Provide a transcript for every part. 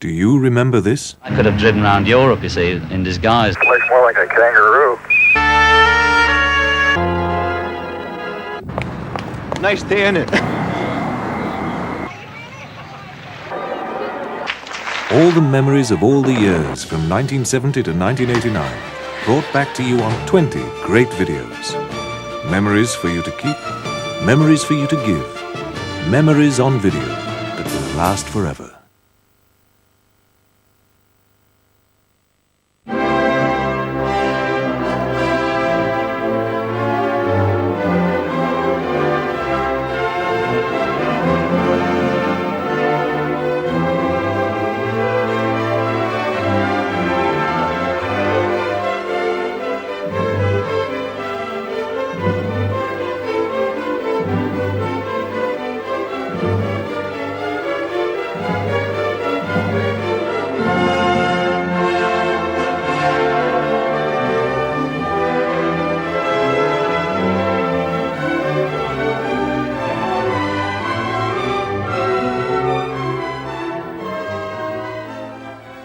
Do you remember this? I could have driven around Europe, you see, in disguise. Looks more like a kangaroo. Nice day, innit? All the memories of all the years from 1970 to 1989 brought back to you on 20 great videos. Memories for you to keep, memories for you to give, memories on video that will last forever.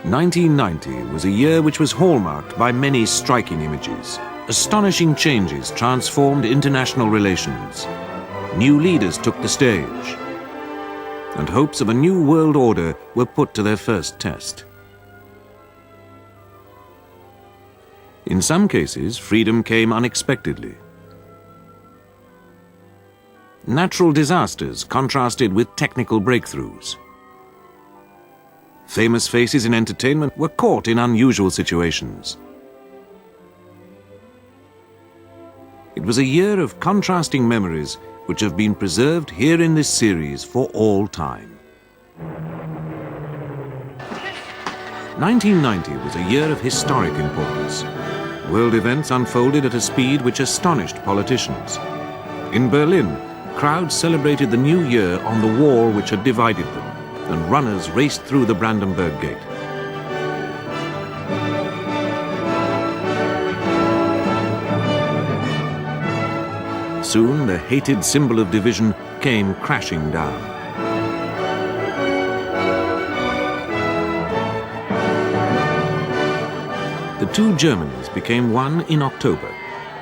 "1990 was a year which was hallmarked by many striking images. Astonishing changes transformed international relations. New leaders took the stage, and hopes of a new world order were put to their first test. In some cases, freedom came unexpectedly. Natural disasters contrasted with technical breakthroughs. Famous faces in entertainment were caught in unusual situations. It was a year of contrasting memories which have been preserved here in this series for all time. 1990 was a year of historic importance. World events unfolded at a speed which astonished politicians. In Berlin, crowds celebrated the new year on the wall which had divided them, and runners raced through the Brandenburg Gate. Soon, the hated symbol of division came crashing down. The two Germanies became one in October,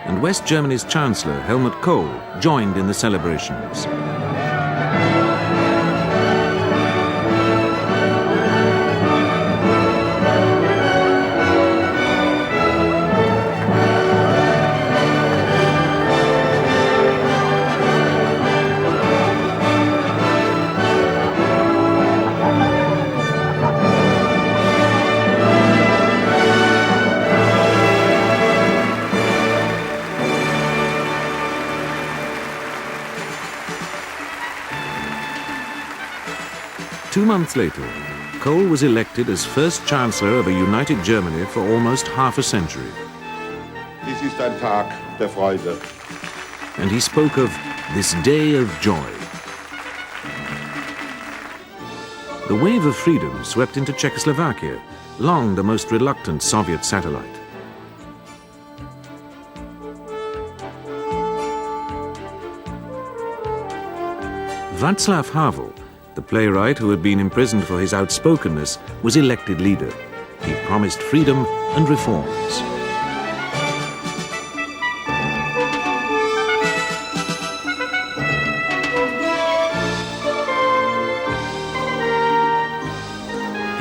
and West Germany's Chancellor Helmut Kohl joined in the celebrations. Two months later, Kohl was elected as first Chancellor of a united Germany for almost half a century. Dies ist ein Tag der Freude. And he spoke of this day of joy. The wave of freedom swept into Czechoslovakia, long the most reluctant Soviet satellite. Václav Havel, the playwright who had been imprisoned for his outspokenness, was elected leader. He promised freedom and reforms.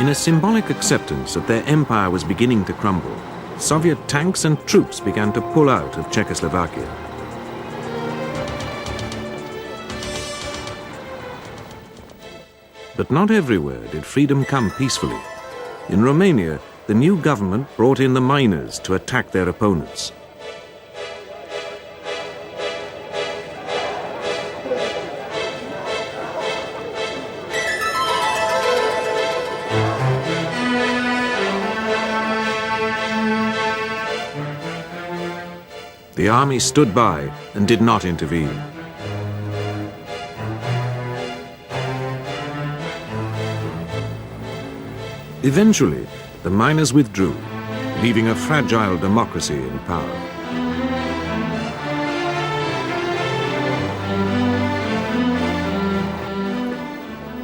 In a symbolic acceptance that their empire was beginning to crumble, Soviet tanks and troops began to pull out of Czechoslovakia. But not everywhere did freedom come peacefully. In Romania, the new government brought in the miners to attack their opponents. The army stood by and did not intervene. Eventually, the miners withdrew, leaving a fragile democracy in power.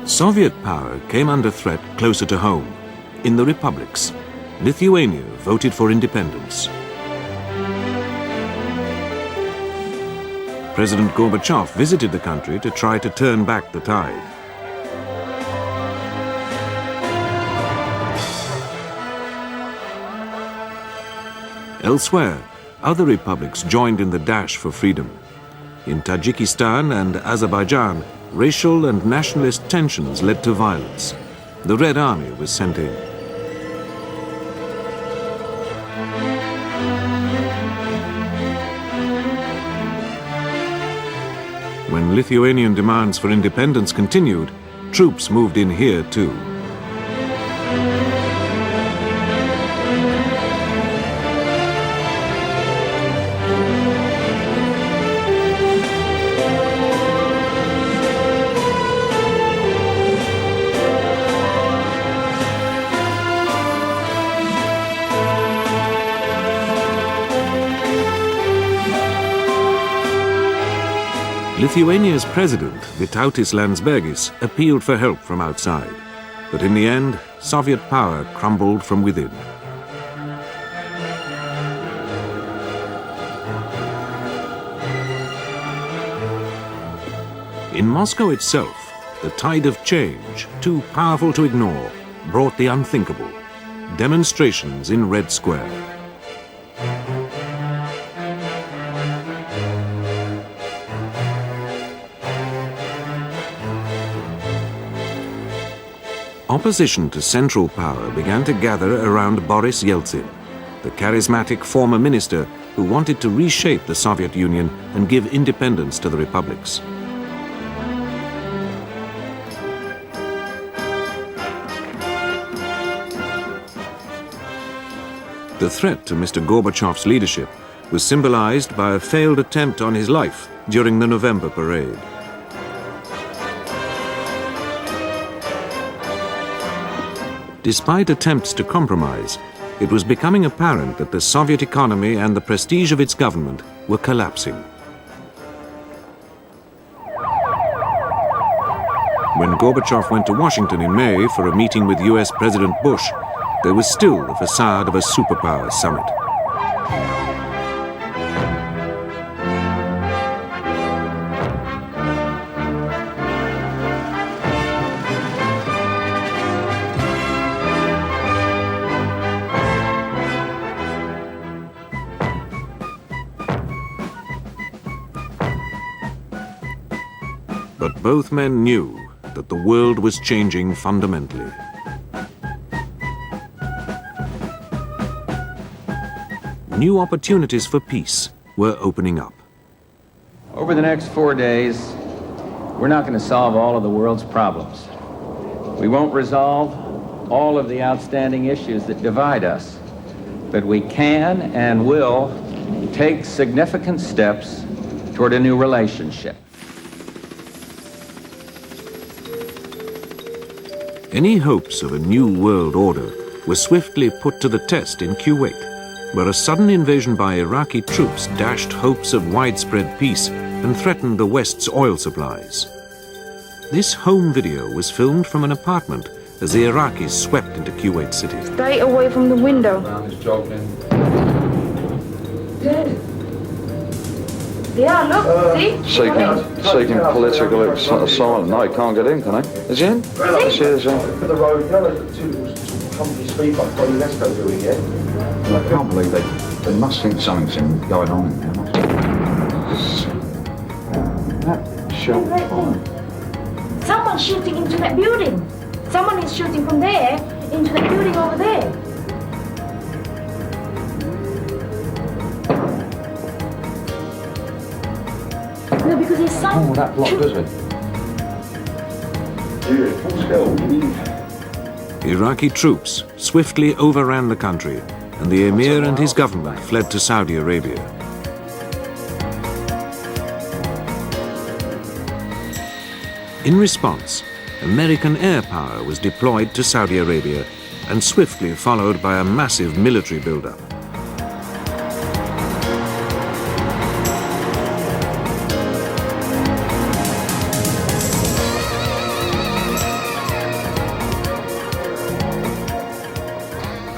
Soviet power came under threat closer to home. in the republics. Lithuania voted for independence. President Gorbachev visited the country to try to turn back the tide. Elsewhere, other republics joined in the dash for freedom. In Tajikistan and Azerbaijan, racial and nationalist tensions led to violence. The Red Army was sent in. When Lithuanian demands for independence continued, troops moved in here too. Lithuania's president, Vytautas Landsbergis, appealed for help from outside. But in the end, Soviet power crumbled from within. In Moscow itself, the tide of change, too powerful to ignore, brought the unthinkable. Demonstrations in Red Square. Opposition to central power began to gather around Boris Yeltsin, the charismatic former minister who wanted to reshape the Soviet Union and give independence to the republics. The threat to Mr. Gorbachev's leadership was symbolized by a failed attempt on his life during the November parade. Despite attempts to compromise, it was becoming apparent that the Soviet economy and the prestige of its government were collapsing. When Gorbachev went to Washington in May for a meeting with US President Bush, there was still the facade of a superpower summit. But both men knew that the world was changing fundamentally. New opportunities for peace were opening up. Over the next 4 days, we're not going to solve all of the world's problems. We won't resolve all of the outstanding issues that divide us, but we can and will take significant steps toward a new relationship. Any hopes of a new world order were swiftly put to the test in Kuwait, where a sudden invasion by Iraqi troops dashed hopes of widespread peace and threatened the West's oil supplies. This home video was filmed from an apartment as the Iraqis swept into Kuwait City. Stay away from the window. Yeah, look, see? Seeking political asylum. No, he can't get in, can he? Is he in? Yes, he is, yeah. The road, you know, the two company speed bumps by UNESCO building, yeah? I can't believe they must think something's going on in there. That shell fire. Someone's shooting into that building. Someone is shooting from there into that building over there. No, because his son... Oh, that block, does it? Yeah, full scale. Iraqi troops swiftly overran the country, and the emir and his government fled to Saudi Arabia. In response, American air power was deployed to Saudi Arabia and swiftly followed by a massive military buildup.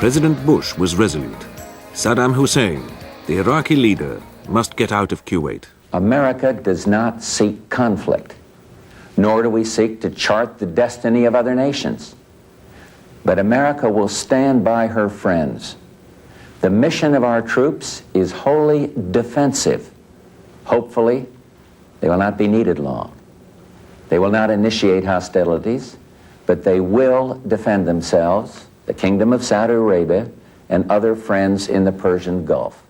President Bush was resolute. Saddam Hussein, the Iraqi leader, must get out of Kuwait. America does not seek conflict, nor do we seek to chart the destiny of other nations. But America will stand by her friends. The mission of our troops is wholly defensive. Hopefully, they will not be needed long. They will not initiate hostilities, but they will defend themselves, the Kingdom of Saudi Arabia, and other friends in the Persian Gulf.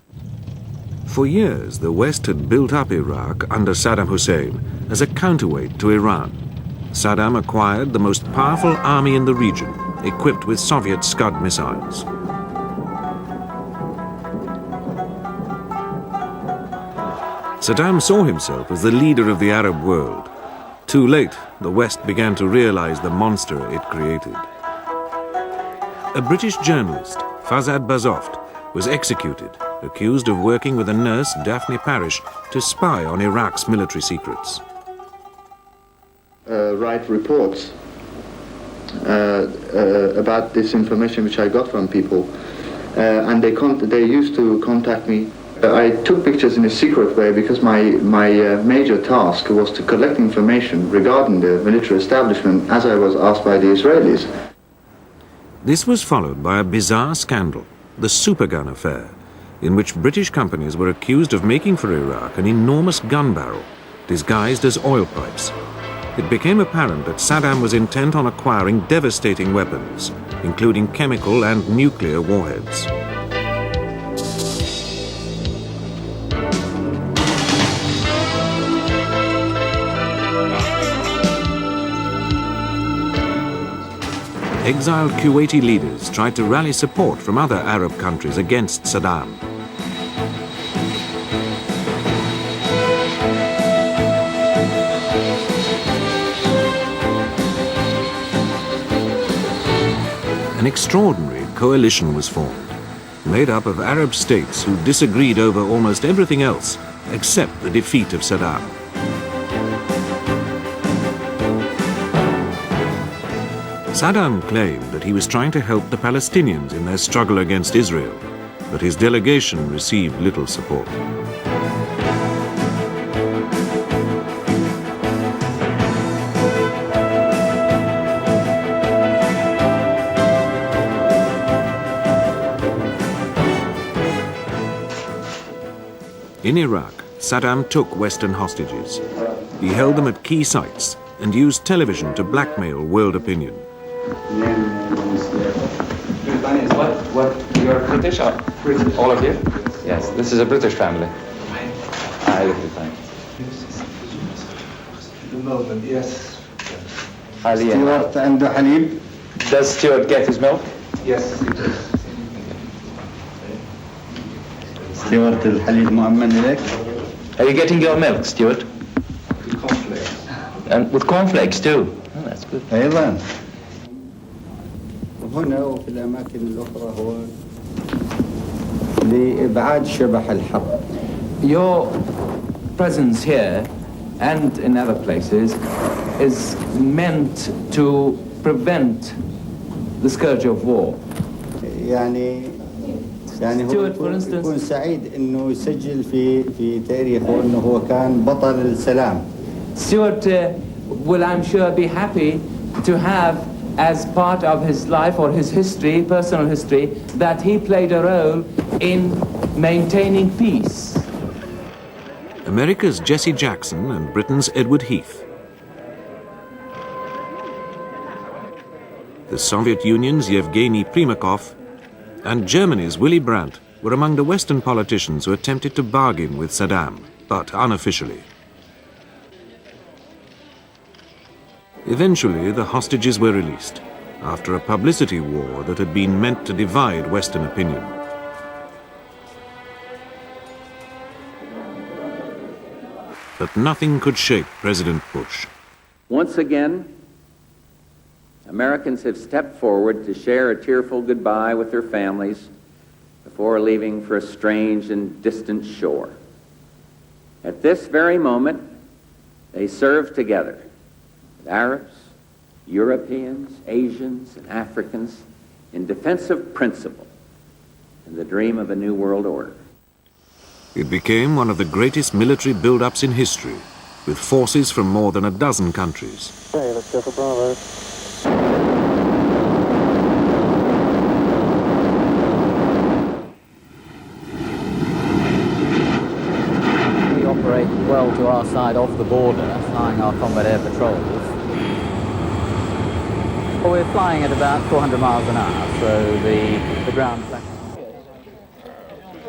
For years, the West had built up Iraq under Saddam Hussein as a counterweight to Iran. Saddam acquired the most powerful army in the region, equipped with Soviet Scud missiles. Saddam saw himself as the leader of the Arab world. Too late, the West began to realize the monster it created. A British journalist, Fazad Bazoft, was executed, accused of working with a nurse, Daphne Parish, to spy on Iraq's military secrets. Write reports about this information which I got from people, and they used to contact me. I took pictures in a secret way because my major task was to collect information regarding the military establishment as I was asked by the Israelis. This was followed by a bizarre scandal, the Supergun affair, in which British companies were accused of making for Iraq an enormous gun barrel, disguised as oil pipes. It became apparent that Saddam was intent on acquiring devastating weapons, including chemical and nuclear warheads. Exiled Kuwaiti leaders tried to rally support from other Arab countries against Saddam. An extraordinary coalition was formed, made up of Arab states who disagreed over almost everything else except the defeat of Saddam. Saddam claimed that he was trying to help the Palestinians in their struggle against Israel, but his delegation received little support. In Iraq, Saddam took Western hostages. He held them at key sites and used television to blackmail world opinion. What? You're British? British. All of you? Yes, this is a British family. Yes. Stuart عنده حليب. Does Stuart get his milk? Yes, he does. Stuart, الحليب مؤمن لك. Are you getting your milk, Stuart? With cornflakes. And with cornflakes too. Oh, that's good. أيضا. هنا وفي الأماكن الأخرى هو لإبعاد شبح الحرب. Your presence here and in other places is meant to prevent the scourge of war. يعني هو يكون سعيد إنه يسجل في تاريخه إنه هو كان بطل السلام. Stuart will, I'm sure, be happy to have as part of his life or his history, personal history, that he played a role in maintaining peace. America's Jesse Jackson and Britain's Edward Heath. The Soviet Union's Yevgeny Primakov and Germany's Willy Brandt were among the Western politicians who attempted to bargain with Saddam, but unofficially. Eventually, the hostages were released, after a publicity war that had been meant to divide Western opinion. But nothing could shake President Bush. Once again, Americans have stepped forward to share a tearful goodbye with their families before leaving for a strange and distant shore. At this very moment, they serve together, Arabs, Europeans, Asians, and Africans, in defense of principle and the dream of a new world order. It became one of the greatest military build-ups in history, with forces from more than a dozen countries. Okay, let's go for Bravo. We operate well to our side of the border, flying our combat air patrols. We're flying at about 400 miles an hour, so the ground...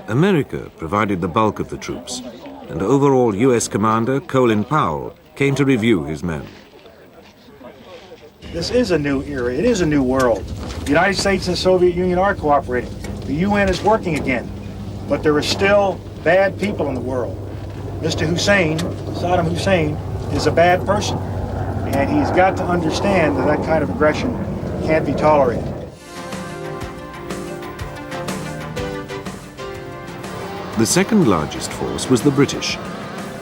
America provided the bulk of the troops, and overall US Commander Colin Powell came to review his men. This is a new era. It is a new world. The United States and the Soviet Union are cooperating. The UN is working again, but there are still bad people in the world. Mr. Hussein, Saddam Hussein, is a bad person, and he's got to understand that that kind of aggression can't be tolerated. The second largest force was the British.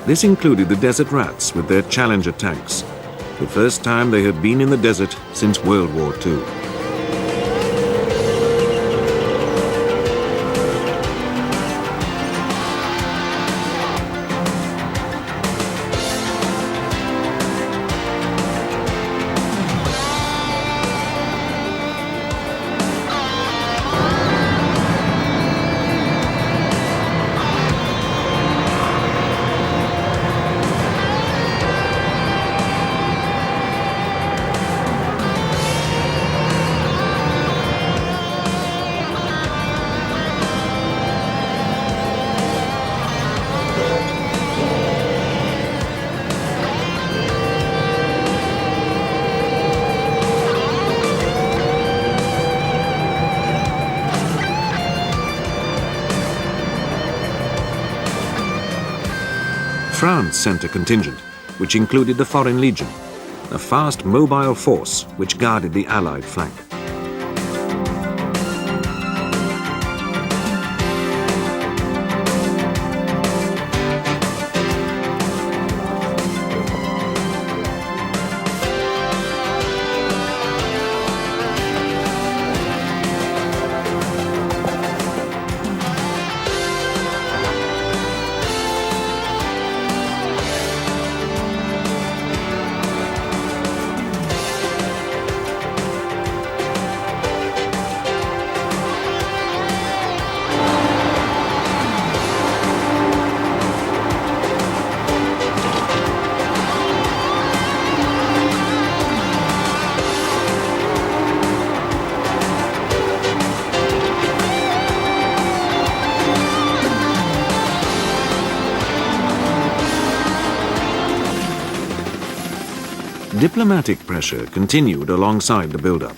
This included the Desert Rats with their Challenger tanks, the first time they had been in the desert since World War II. France sent a contingent, which included the Foreign Legion, a fast, mobile force which guarded the Allied flank. Diplomatic pressure continued alongside the build-up.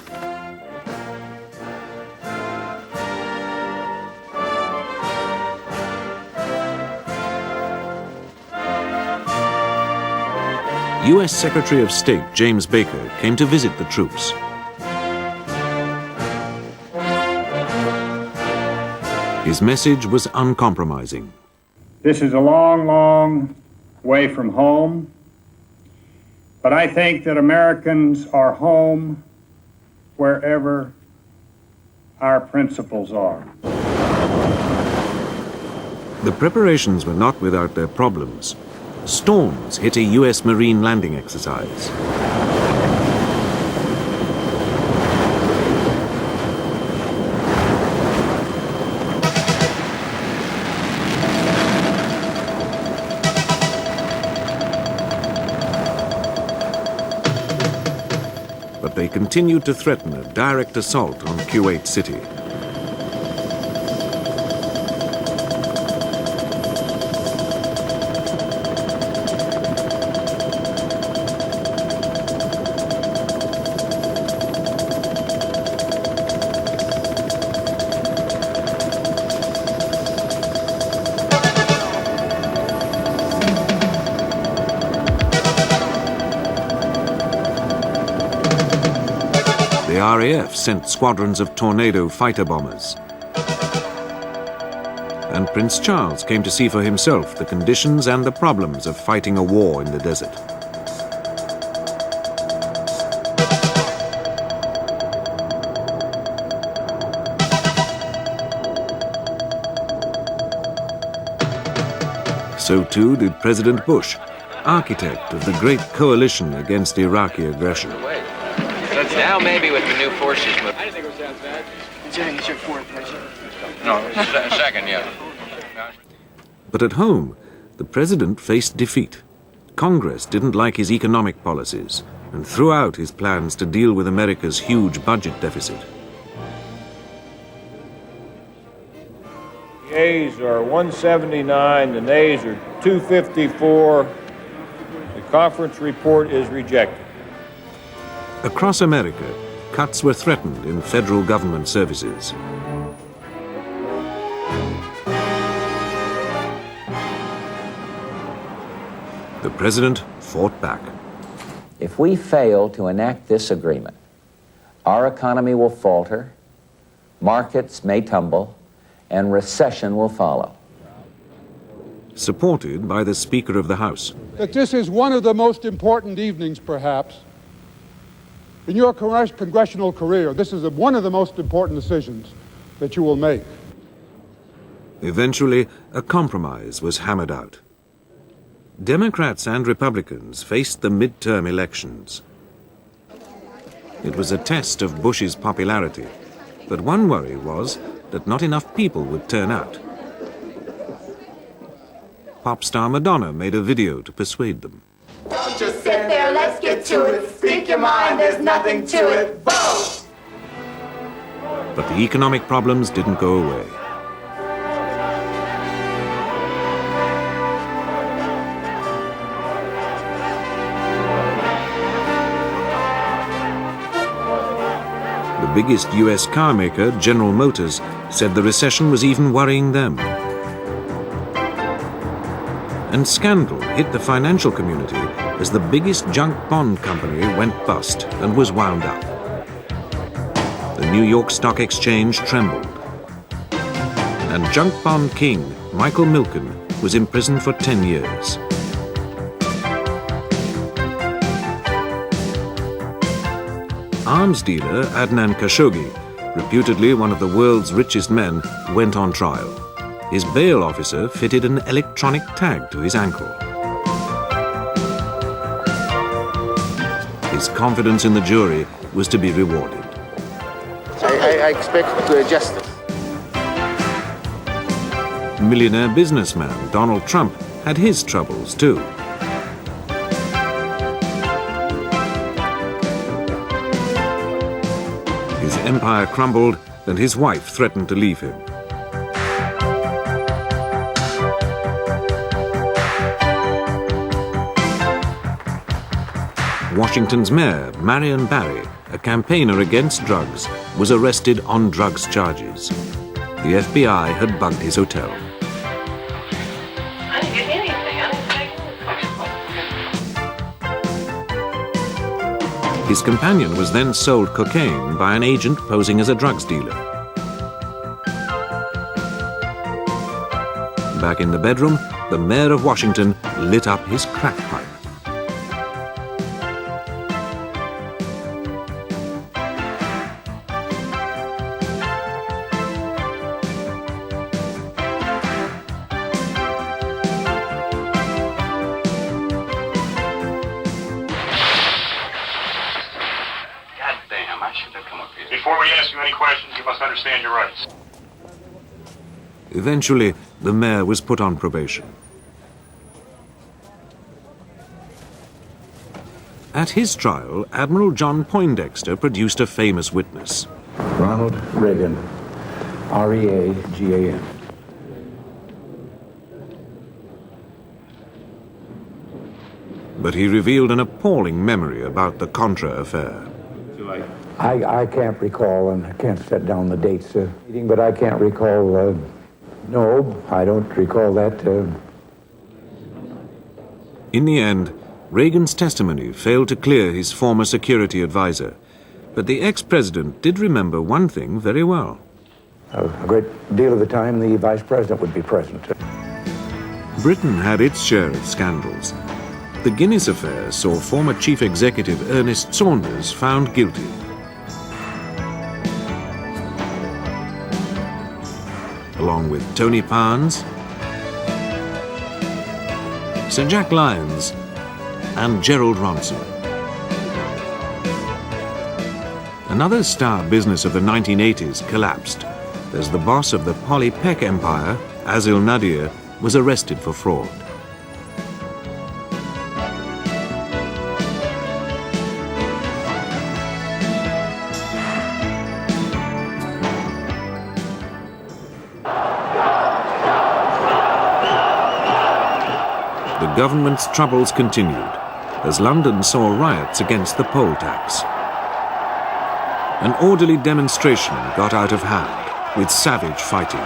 US Secretary of State James Baker came to visit the troops. His message was uncompromising. This is a long, long way from home. But I think that Americans are home wherever our principles are. The preparations were not without their problems. Storms hit a US Marine landing exercise. But they continued to threaten a direct assault on Kuwait City. The RAF sent squadrons of Tornado fighter bombers. And Prince Charles came to see for himself the conditions and the problems of fighting a war in the desert. So too did President Bush, architect of the great coalition against Iraqi aggression. Now maybe with the new forces move. I didn't think it was that bad. It's your fourth, No, second, yeah. But at home, the president faced defeat. Congress didn't like his economic policies and threw out his plans to deal with America's huge budget deficit. The ayes are 179, the nays are 254. The conference report is rejected. Across America, cuts were threatened in federal government services. The president fought back. If we fail to enact this agreement, our economy will falter, markets may tumble, and recession will follow. Supported by the Speaker of the House. That this is one of the most important evenings, perhaps, in your congressional career. This is one of the most important decisions that you will make. Eventually, a compromise was hammered out. Democrats and Republicans faced the midterm elections. It was a test of Bush's popularity, but one worry was that not enough people would turn out. Pop star Madonna made a video to persuade them. Don't just sit there, let's get to it. Speak your mind, there's nothing to it. Vote! But the economic problems didn't go away. The biggest US car maker, General Motors, said the recession was even worrying them. And scandal hit the financial community as the biggest junk bond company went bust and was wound up. The New York Stock Exchange trembled. And junk bond king Michael Milken was imprisoned for 10 years. Arms dealer Adnan Khashoggi, reputedly one of the world's richest men, went on trial. His bail officer fitted an electronic tag to his ankle. His confidence in the jury was to be rewarded. I expect justice. Millionaire businessman Donald Trump had his troubles too. His empire crumbled and his wife threatened to leave him. Washington's mayor, Marion Barry, a campaigner against drugs, was arrested on drugs charges. The FBI had bugged his hotel. I didn't get anything. I didn't take His companion was then sold cocaine by an agent posing as a drugs dealer. Back in the bedroom, the mayor of Washington lit up his crack pipe. Before we ask you any questions, you must understand your rights. Eventually, the mayor was put on probation. At his trial, Admiral John Poindexter produced a famous witness. Ronald Reagan, R-E-A-G-A-N. But he revealed an appalling memory about the Contra affair. I can't recall, and I can't set down the dates meeting, but I can't recall. No, I don't recall that. In the end, Reagan's testimony failed to clear his former security advisor, but the ex-president did remember one thing very well. A great deal of the time, the vice president would be present. Britain had its share of scandals. The Guinness affair saw former chief executive Ernest Saunders found guilty. Along with Tony Parnes, Sir Jack Lyons, and Gerald Ronson. Another star business of the 1980s collapsed as the boss of the Polly Peck empire, Azil Nadir, was arrested for fraud. The government's troubles continued as London saw riots against the poll tax. An orderly demonstration got out of hand with savage fighting.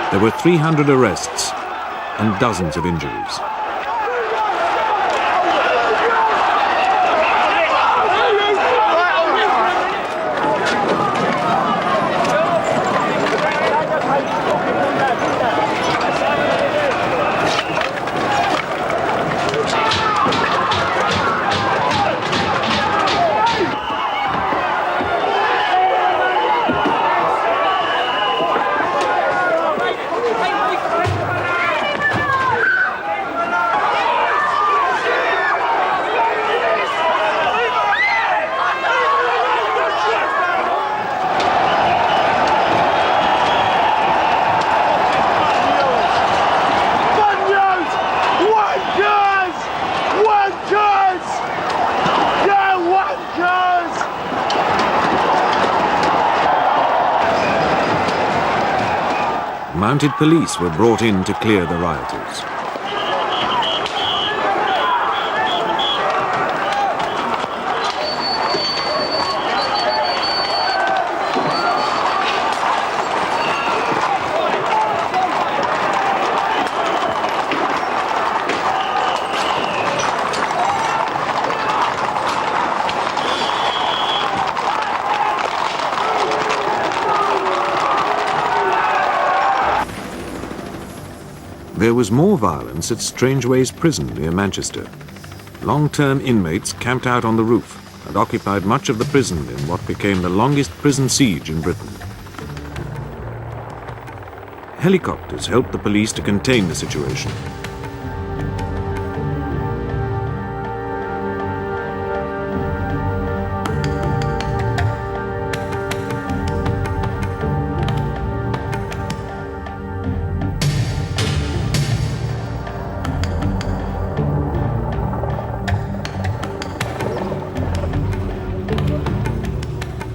There were 300 arrests and dozens of injuries. Mounted police were brought in to clear the rioters. There was more violence at Strangeways Prison near Manchester. Long-term inmates camped out on the roof and occupied much of the prison in what became the longest prison siege in Britain. Helicopters helped the police to contain the situation.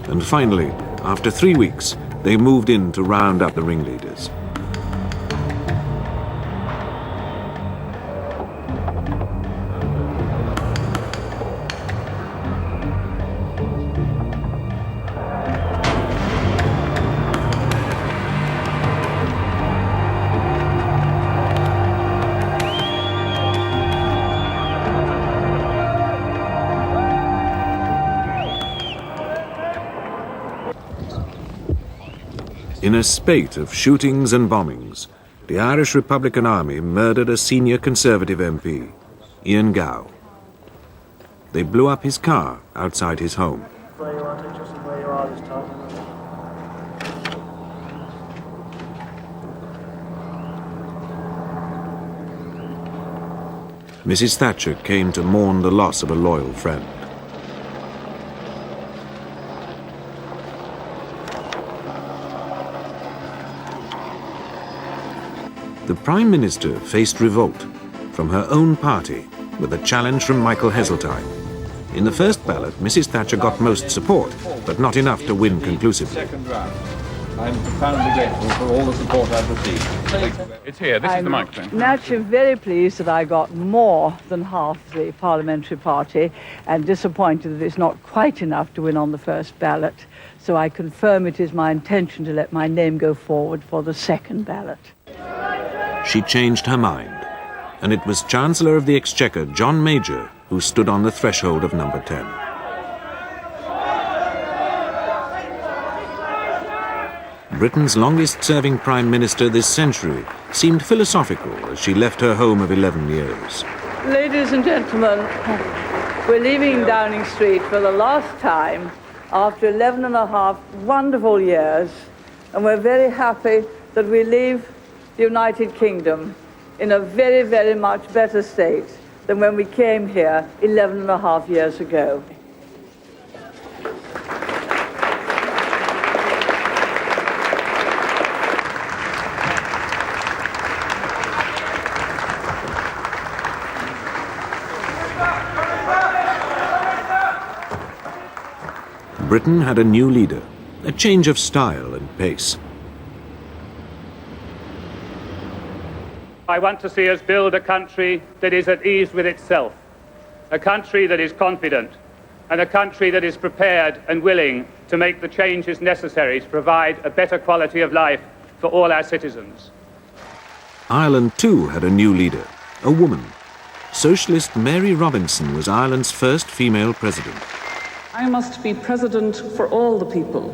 And finally, after 3 weeks, they moved in to round up the ringleaders. In a spate of shootings and bombings, the Irish Republican Army murdered a senior Conservative MP, Ian Gow. They blew up his car outside his home. Mrs. Thatcher came to mourn the loss of a loyal friend. The Prime Minister faced revolt from her own party with a challenge from Michael Heseltine. In the first ballot, Mrs. Thatcher got most support, but not enough to win conclusively. Second round. I'm profoundly grateful for all the support I've received. It's here. This is the microphone. I'm naturally very pleased that I got more than half the parliamentary party and disappointed that it's not quite enough to win on the first ballot. So I confirm it is my intention to let my name go forward for the second ballot. She changed her mind, and it was Chancellor of the Exchequer, John Major, who stood on the threshold of number 10. Britain's longest-serving Prime Minister this century, seemed philosophical as she left her home of 11 years. Ladies and gentlemen, we're leaving Downing Street for the last time after 11 and a half wonderful years, and we're very happy that we leave the United Kingdom in a very, very much better state than when we came here 11 and a half years ago. Britain had a new leader, a change of style and pace. I want to see us build a country that is at ease with itself, a country that is confident, and a country that is prepared and willing to make the changes necessary to provide a better quality of life for all our citizens. Ireland too had a new leader, a woman. Socialist Mary Robinson was Ireland's first female president. I must be president for all the people,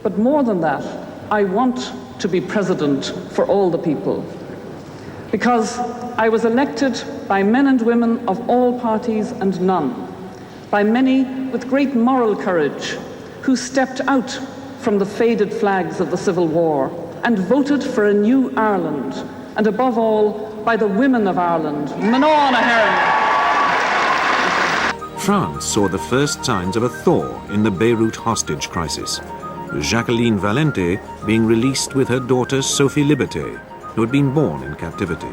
but more than that, I want to be president for all the people. Because I was elected by men and women of all parties and none, by many with great moral courage, who stepped out from the faded flags of the Civil War and voted for a new Ireland, and above all, by the women of Ireland. Mná na hÉireann. France saw the first signs of a thaw in the Beirut hostage crisis, Jacqueline Valente being released with her daughter Sophie Liberté, who had been born in captivity.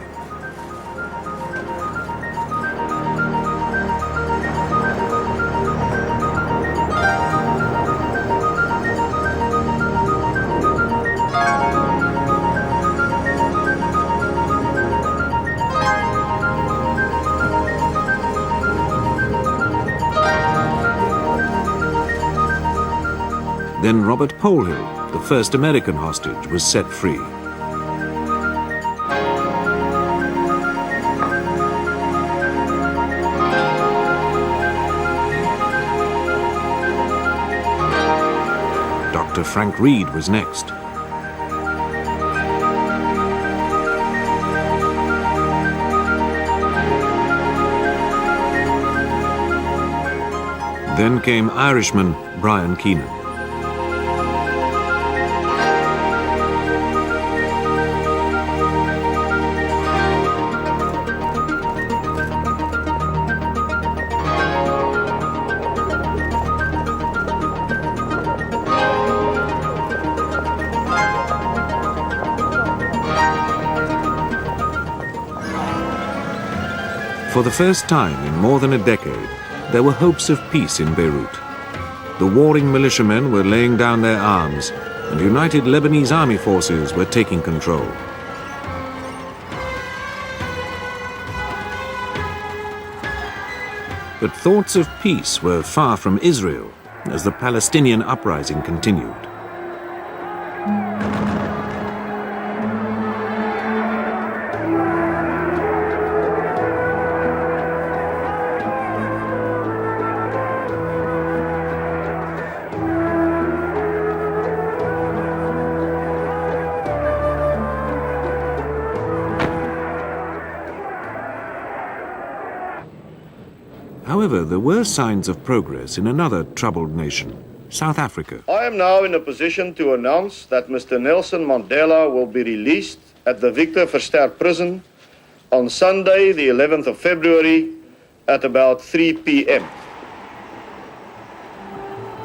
Then Robert Powell, the first American hostage, was set free. Dr. Frank Reed was next. Then came Irishman Brian Keenan. For the first time in more than a decade, there were hopes of peace in Beirut. The warring militiamen were laying down their arms, and united Lebanese army forces were taking control. But thoughts of peace were far from Israel as the Palestinian uprising continued. However, there were signs of progress in another troubled nation, South Africa. I am now in a position to announce that Mr. Nelson Mandela will be released at the Victor Verster prison on Sunday, the 11th of February, at about 3 p.m.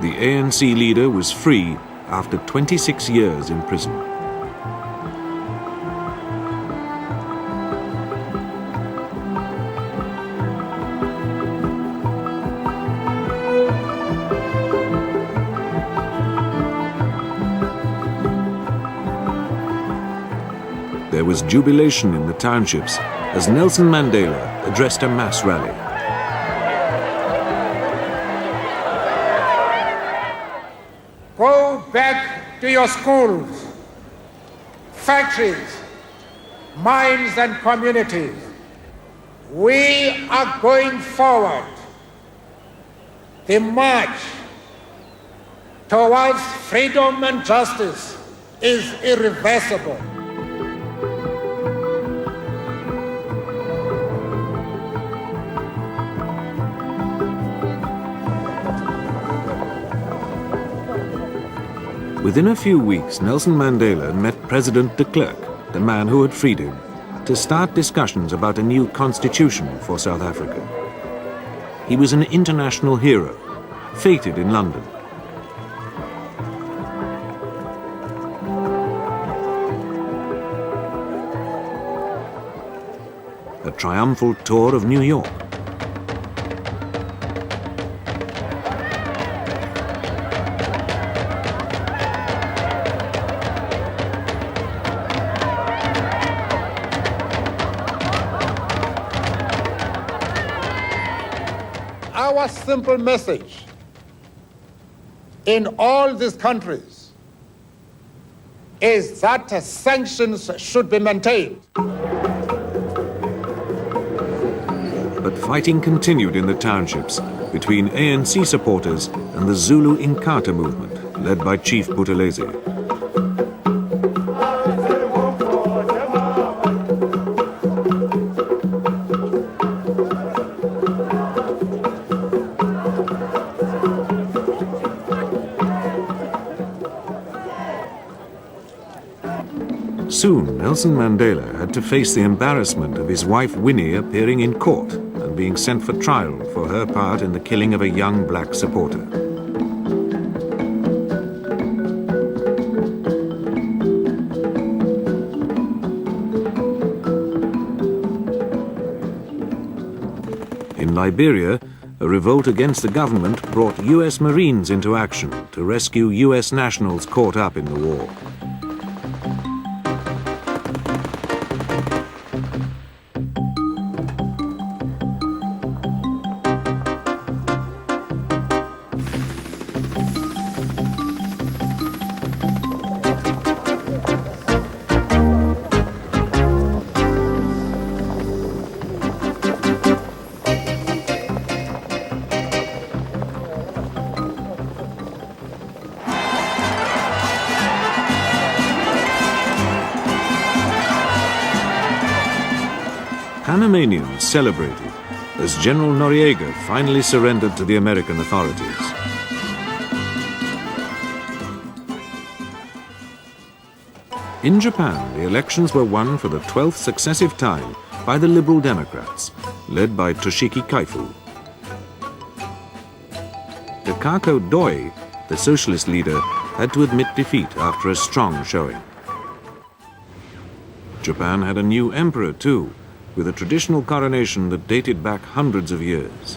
The ANC leader was free after 26 years in prison. There was jubilation in the townships as Nelson Mandela addressed a mass rally. Go back to your schools, factories, mines and communities. We are going forward. The march towards freedom and justice is irreversible. Within a few weeks, Nelson Mandela met President de Klerk, the man who had freed him, to start discussions about a new constitution for South Africa. He was an international hero, fated in London. A triumphal tour of New York. Our simple message in all these countries is that sanctions should be maintained. But fighting continued in the townships between ANC supporters and the Zulu Inkatha movement, led by Chief Buthelezi. Soon, Nelson Mandela had to face the embarrassment of his wife Winnie appearing in court and being sent for trial for her part in the killing of a young black supporter. In Liberia, a revolt against the government brought US Marines into action to rescue US nationals caught up in the war. Panamanians celebrated as General Noriega finally surrendered to the American authorities. In Japan, the elections were won for the 12th successive time by the Liberal Democrats, led by Toshiki Kaifu. Takako Doi, the socialist leader, had to admit defeat after a strong showing. Japan had a new emperor too, with a traditional coronation that dated back hundreds of years.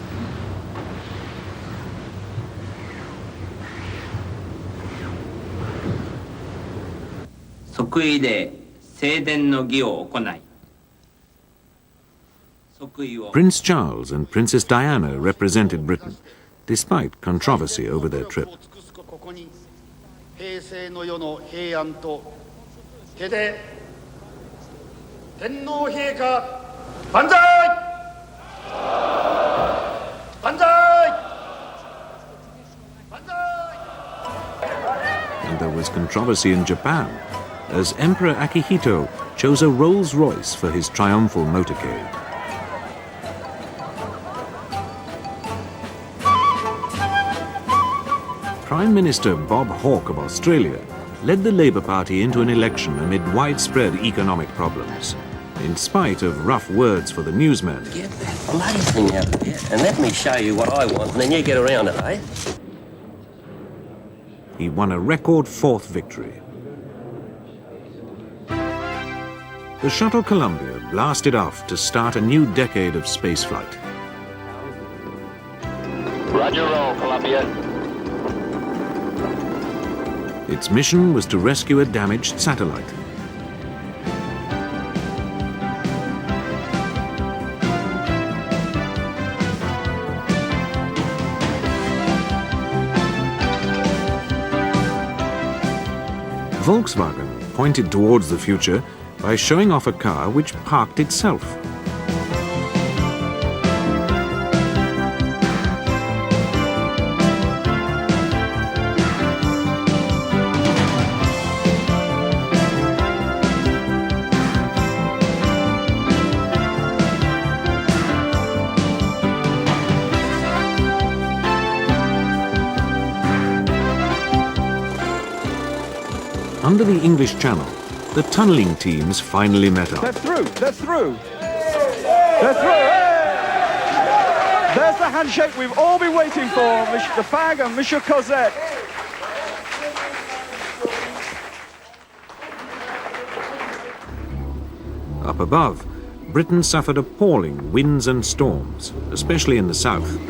Prince Charles and Princess Diana represented Britain, despite controversy over their trip. And there was controversy in Japan, as Emperor Akihito chose a Rolls-Royce for his triumphal motorcade. Prime Minister Bob Hawke of Australia led the Labour Party into an election amid widespread economic problems, in spite of rough words for the newsmen. Get that bloody thing out of there and let me show you what I want, and then you get around it, eh? He won a record fourth victory. The shuttle Columbia blasted off to start a new decade of spaceflight. Roger, roll, Columbia. Its mission was to rescue a damaged satellite. Volkswagen pointed towards the future by showing off a car which parked itself. under the English Channel, the tunnelling teams finally met up. They're through. They're through. They're through. Hey! There's the handshake we've all been waiting for, the fag and Monsieur Cosette. Up above, Britain suffered appalling winds and storms, especially in the south.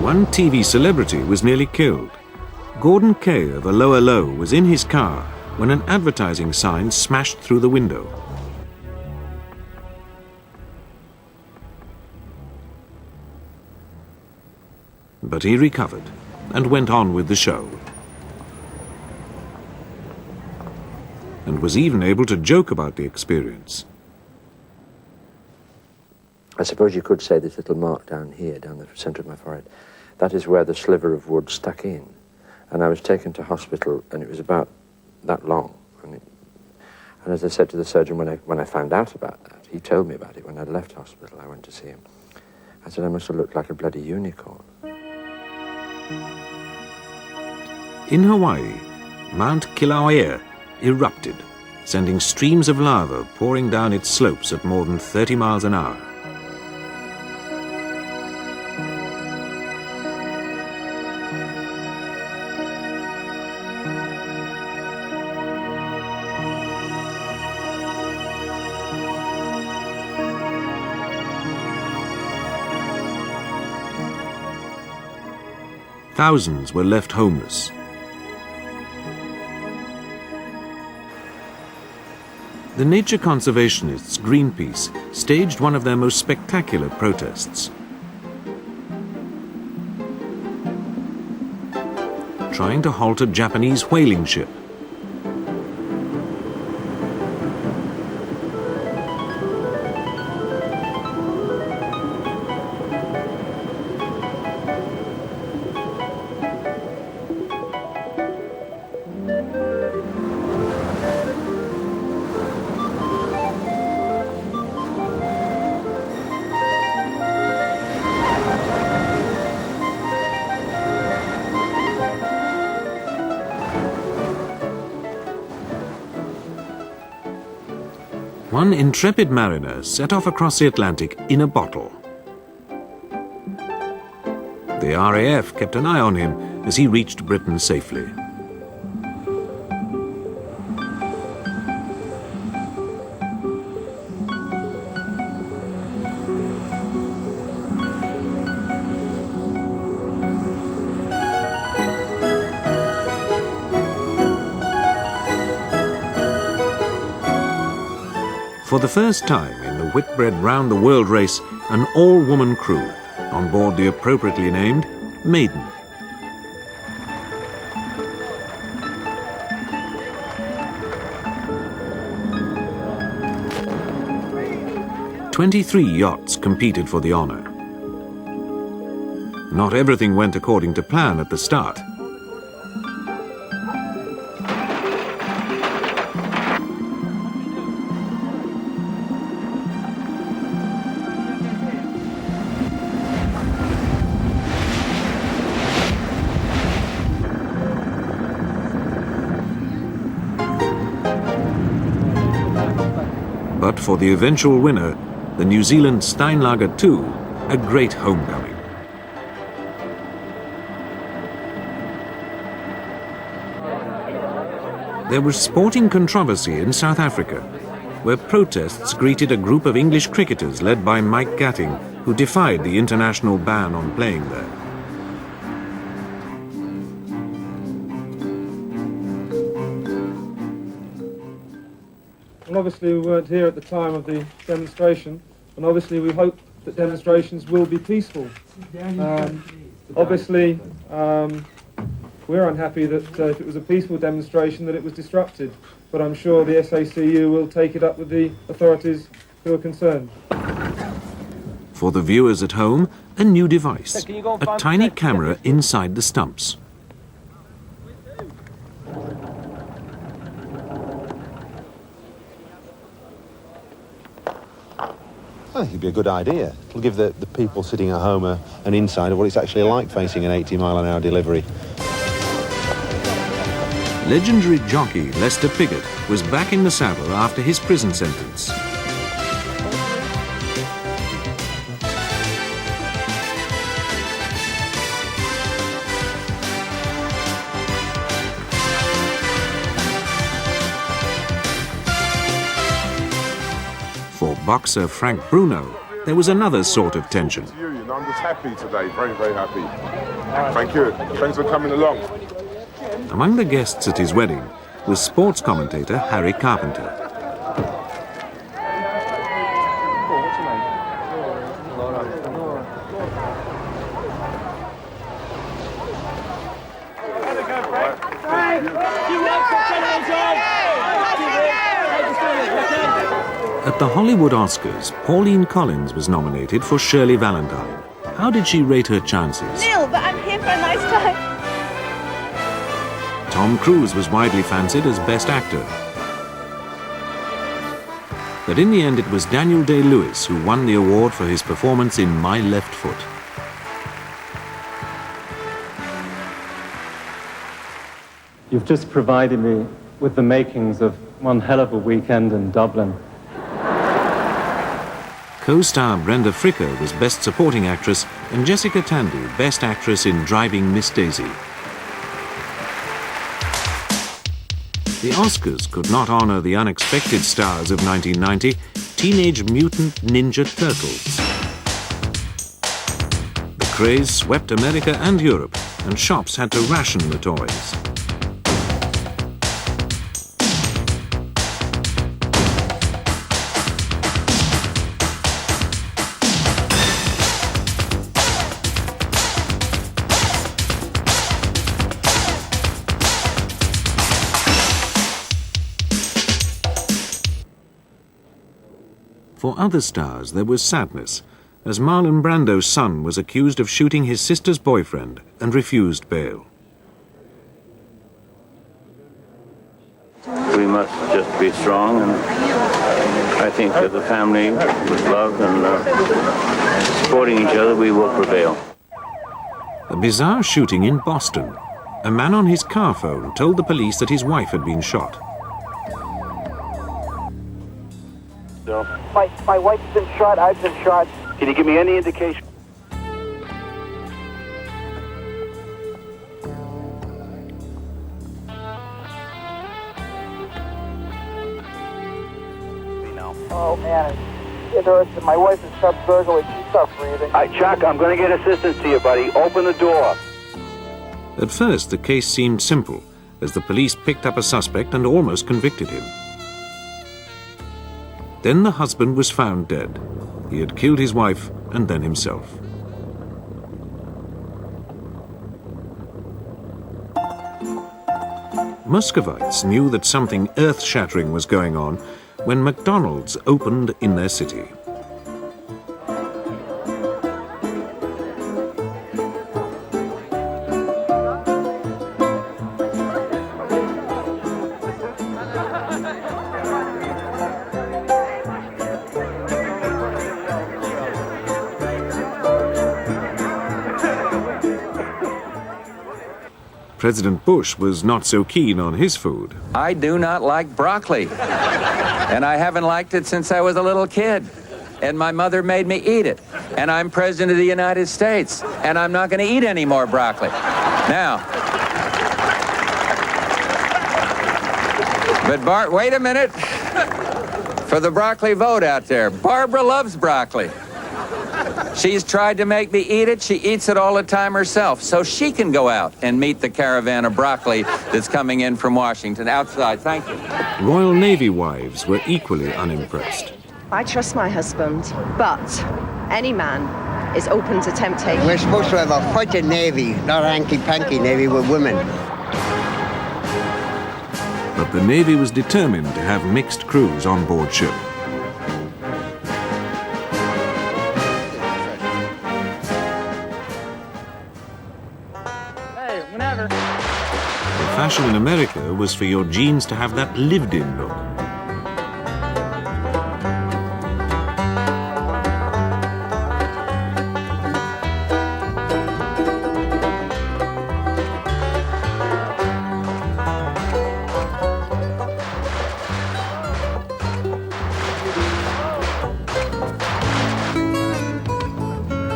One TV celebrity was nearly killed. Gordon Kay of a Lower Low was in his car when an advertising sign smashed through the window. But he recovered and went on with the show. And was even able to joke about the experience. I suppose you could say this little mark down here, down the centre of my forehead, that is where the sliver of wood stuck in. And I was taken to hospital, and it was about that long. And as I said to the surgeon when I found out about that, he told me about it when I left hospital. I went to see him. I said, I must have looked like a bloody unicorn. In Hawaii, Mount Kilauea erupted, sending streams of lava pouring down its slopes at more than 30 miles an hour. Thousands were left homeless. The nature conservationists, Greenpeace, staged one of their most spectacular protests. Trying to halt a Japanese whaling ship. One intrepid mariner set off across the Atlantic in a bottle. The RAF kept an eye on him as he reached Britain safely. For the first time in the Whitbread Round the World race, an all-woman crew on board the appropriately named Maiden. "23 yachts competed for the honor. Not everything went according to plan at the start. But for the eventual winner, the New Zealand Steinlager II, a great homecoming. There was sporting controversy in South Africa, where protests greeted a group of English cricketers led by Mike Gatting, who defied the international ban on playing there. And obviously we weren't here at the time of the demonstration, and obviously we hope that demonstrations will be peaceful. Obviously, we're unhappy that if it was a peaceful demonstration that it was disrupted, but I'm sure the SACU will take it up with the authorities who are concerned. For the viewers at home, a new device, a tiny camera inside the stumps. I think it'd be a good idea. It'll give the people sitting at home an insight of what it's actually like facing an 80-mile-an-hour delivery. Legendary jockey Lester Piggott was back in the saddle after his prison sentence. For boxer Frank Bruno, there was another sort of tension. I'm just happy today, very, very happy. Thank you. Thanks for coming along. Among the guests at his wedding was sports commentator Harry Carpenter. At the Hollywood Oscars, Pauline Collins was nominated for Shirley Valentine. How did she rate her chances? Neil, but I'm here for a nice time. Tom Cruise was widely fancied as Best Actor. But in the end, it was Daniel Day-Lewis who won the award for his performance in My Left Foot. You've just provided me with the makings of one hell of a weekend in Dublin. Co-star Brenda Fricker was Best Supporting Actress and Jessica Tandy Best Actress in Driving Miss Daisy. The Oscars could not honor the unexpected stars of 1990, Teenage Mutant Ninja Turtles. The craze swept America and Europe, and shops had to ration the toys. For other stars, there was sadness, as Marlon Brando's son was accused of shooting his sister's boyfriend and refused bail. We must just be strong, and I think that the family, with love and supporting each other, we will prevail. A bizarre shooting in Boston. A man on his car phone told the police that his wife had been shot. My wife's been shot, I've been shot. Can you give me any indication? Oh man, it hurts. My wife is sub-gurgling. She's not breathing. All right, Chuck, I'm going to get assistance to you, buddy. Open the door. At first, the case seemed simple, as the police picked up a suspect and almost convicted him. Then the husband was found dead. He had killed his wife and then himself. Muscovites knew that something earth-shattering was going on when McDonald's opened in their city. President Bush was not so keen on his food. I do not like broccoli, and I haven't liked it since I was a little kid, and my mother made me eat it, and I'm President of the United States, and I'm not going to eat any more broccoli. Now, but Bart, wait a minute, for the broccoli vote out there, Barbara loves broccoli. She's tried to make me eat it. She eats it all the time herself, so she can go out and meet the caravan of broccoli that's coming in from Washington. Outside, thank you. Royal Navy wives were equally unimpressed. I trust my husband, but any man is open to temptation. We're supposed to have a fighting Navy, not a hanky-panky Navy with women. But the Navy was determined to have mixed crews on board ship. whenever. The fashion in America was for your jeans to have that lived-in look.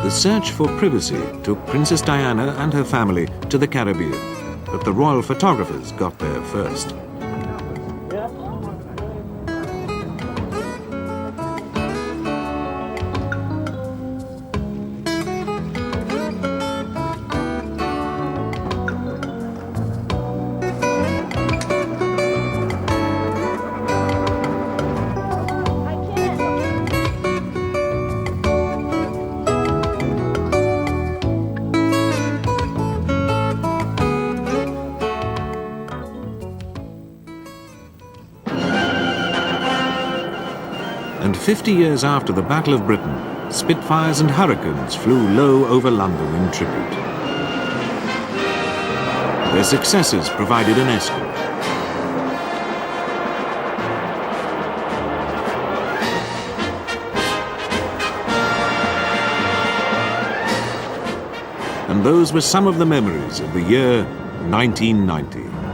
The search for privacy took Princess Diana and her family to the Caribbean, but the royal photographers got there first. And 50 years after the Battle of Britain, Spitfires and Hurricanes flew low over London in tribute. Their successors provided an escort. And those were some of the memories of the year 1990.